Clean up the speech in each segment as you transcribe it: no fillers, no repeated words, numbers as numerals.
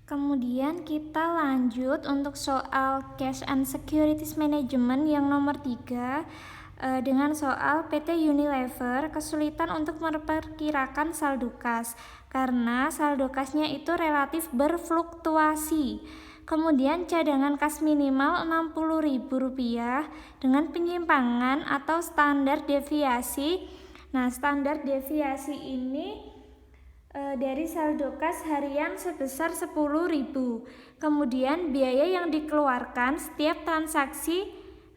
Kemudian kita lanjut untuk soal Cash and Securities Management yang nomor 3 dengan soal PT Unilever kesulitan untuk memperkirakan saldo kas karena saldo kasnya itu relatif berfluktuasi. Kemudian cadangan kas minimal Rp60.000 dengan penyimpangan atau standar deviasi. Nah, standar deviasi ini dari saldo kas harian sebesar 10.000. Kemudian biaya yang dikeluarkan setiap transaksi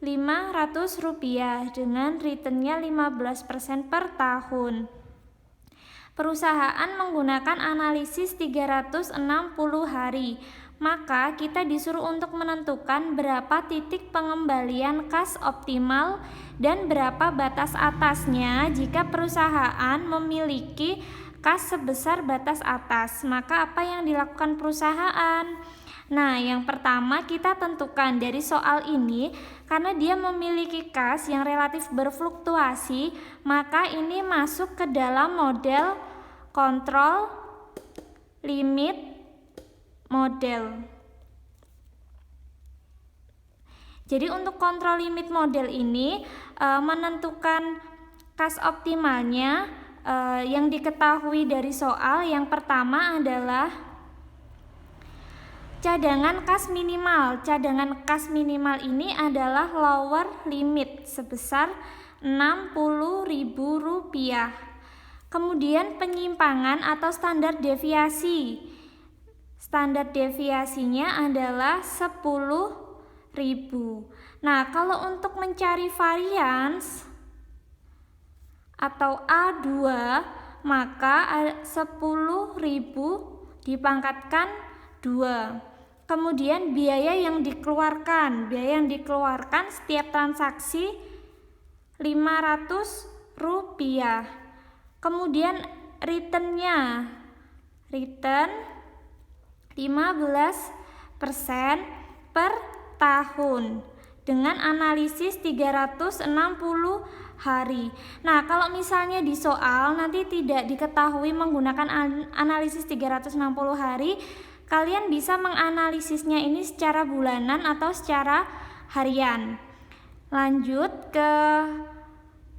Rp500 dengan returnnya 15% per tahun. Perusahaan menggunakan analisis 360 hari. Maka kita disuruh untuk menentukan berapa titik pengembalian kas optimal dan berapa batas atasnya jika perusahaan memiliki kas sebesar batas atas. Maka apa yang dilakukan perusahaan? Nah, yang pertama kita tentukan dari soal ini, karena dia memiliki kas yang relatif berfluktuasi, maka ini masuk ke dalam model kontrol limit model. Jadi untuk kontrol limit model ini menentukan kas optimalnya yang diketahui dari soal yang pertama adalah cadangan kas minimal. Cadangan kas minimal ini adalah lower limit sebesar Rp60.000. Kemudian penyimpangan atau standar deviasi. Standar deviasinya adalah 10.000. Nah, kalau untuk mencari varians atau A2, maka 10.000 dipangkatkan 2. Kemudian biaya yang dikeluarkan setiap transaksi Rp500. Kemudian returnnya, return 15% per tahun dengan analisis 360 hari. Nah, kalau misalnya di soal nanti tidak diketahui menggunakan analisis 360 hari, kalian bisa menganalisisnya ini secara bulanan atau secara harian. Lanjut ke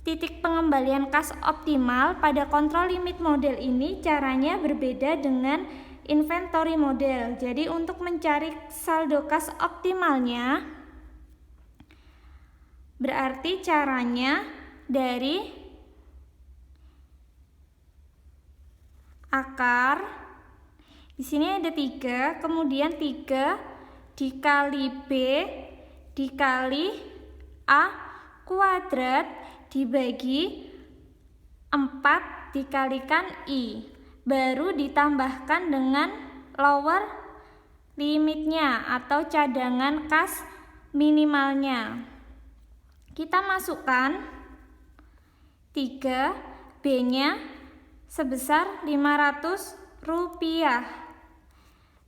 titik pengembalian kas optimal. Pada kontrol limit model ini caranya berbeda dengan inventory model. Jadi untuk mencari saldo kas optimalnya berarti caranya dari akar, di sini ada 3, kemudian 3 dikali B dikali A kuadrat dibagi 4 dikalikan I, baru ditambahkan dengan lower limitnya atau cadangan kas minimalnya. Kita masukkan 3, B-nya sebesar Rp500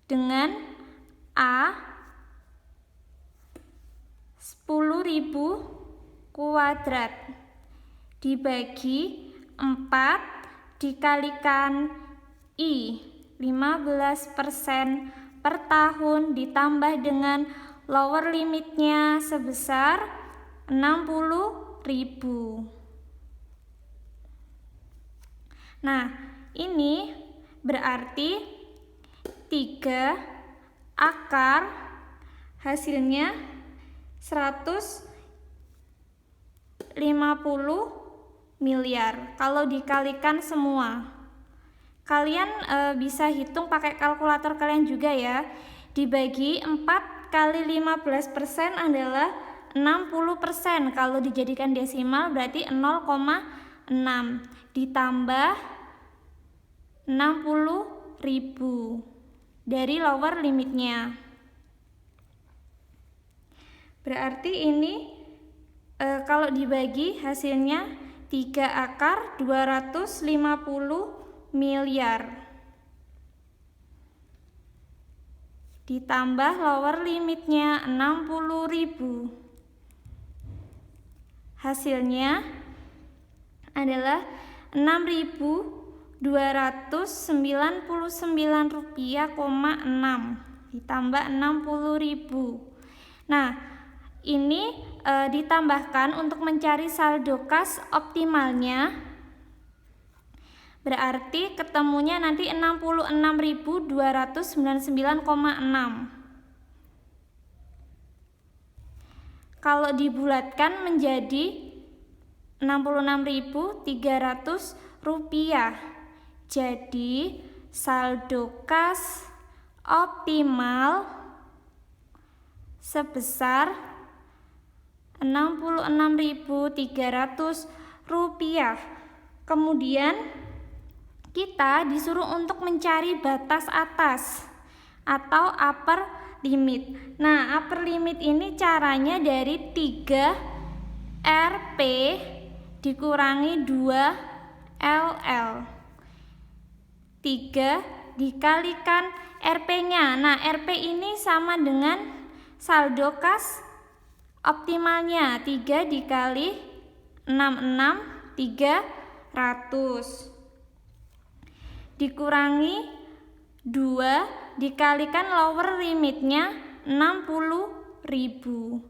dengan A 10.000 kuadrat dibagi 4 dikalikan I 15% per tahun ditambah dengan lower limitnya sebesar 60.000. Nah, ini berarti 3 akar hasilnya 150 miliar. Kalau dikalikan semua, kalian bisa hitung pakai kalkulator kalian juga ya. Dibagi 4 kali 15% adalah 60%. Kalau dijadikan desimal berarti 0,6 ditambah 60.000 dari lower limitnya. Berarti ini kalau dibagi hasilnya 3 akar 250 miliar ditambah lower limitnya 60.000. Hasilnya adalah 6.200 Rp299,6 ditambah 60.000. Nah, ini ditambahkan untuk mencari saldo kas optimalnya. Berarti ketemunya nanti 66.299,6. Kalau dibulatkan menjadi Rp66.300. Jadi saldo kas optimal sebesar Rp66.300. Kemudian kita disuruh untuk mencari batas atas atau upper limit. Nah, upper limit ini caranya dari 3 Rp dikurangi 2 LL. 3 dikalikan Rp-nya. Nah, Rp ini sama dengan saldo kas optimalnya. 3 dikali 66.300 dikurangi 2 dikalikan lower limitnya 60.000.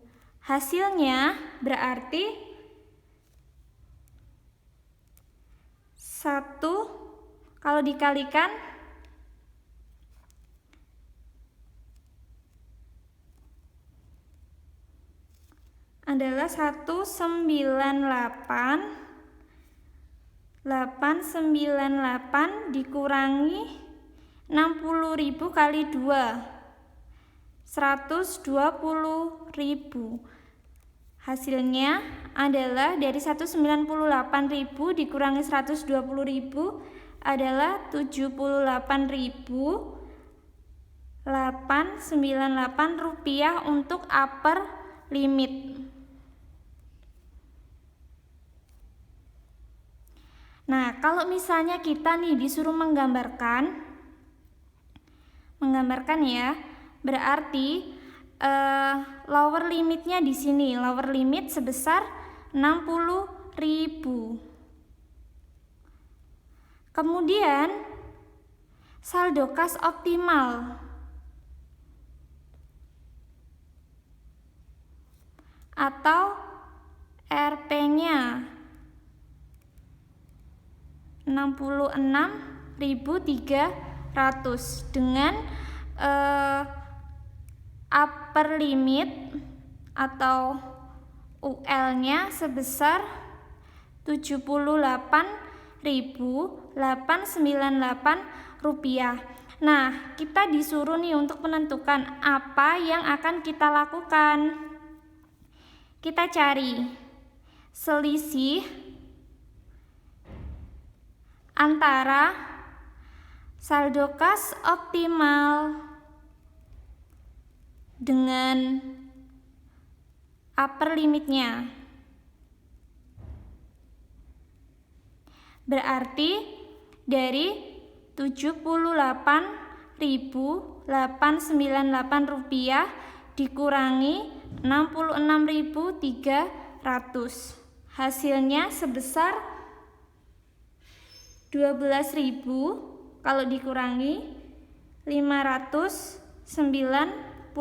Hasilnya berarti 1 kalau dikalikan adalah 198.898 dikurangi 60.000 kali 2 120.000. Hasilnya adalah dari 198.000 dikurangi 120.000 adalah 78.898 rupiah untuk upper limit. Nah, kalau misalnya kita nih disuruh menggambarkan ya, berarti lower limitnya di sini, lower limit sebesar 60.000. Kemudian saldo kas optimal atau Rp-nya 66.300 dengan upper limit atau UL-nya sebesar 78.898 rupiah. Nah, kita disuruh nih untuk menentukan apa yang akan kita lakukan. Kita cari selisih antara saldo kas optimal dengan upper limitnya. Berarti dari 78.898 rupiah dikurangi 66.300. Hasilnya sebesar 12.000 kalau dikurangi 598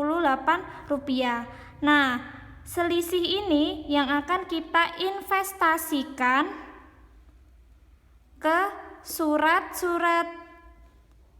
rupiah. Nah, selisih ini yang akan kita investasikan ke surat-surat